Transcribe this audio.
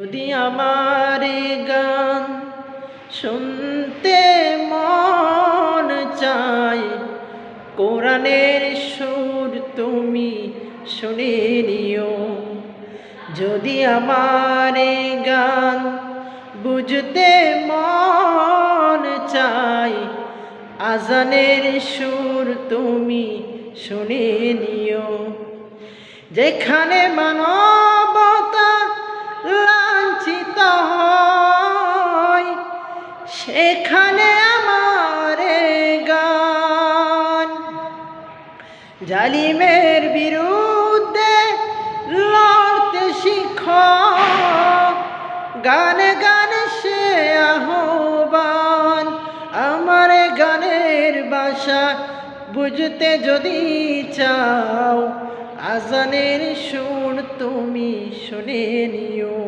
যদি আমার গান শুনতে মন চায়, কোরআনের সুর তুমি শুনে নিও। যদি আমার গান বুঝতে মন চায়, আজানের সুর তুমি শুনে নিও। যেখানে মানবতা লাঞ্ছিত হয়, সেখানে আমার গান। জালিমের বিরুদ্ধে লড়তে শিখো, গানে গানে সে আহ্বান। আমার গানের ভাষা বুঝতে যদি চাও, আজানের সুর তুমি শুনে নিও।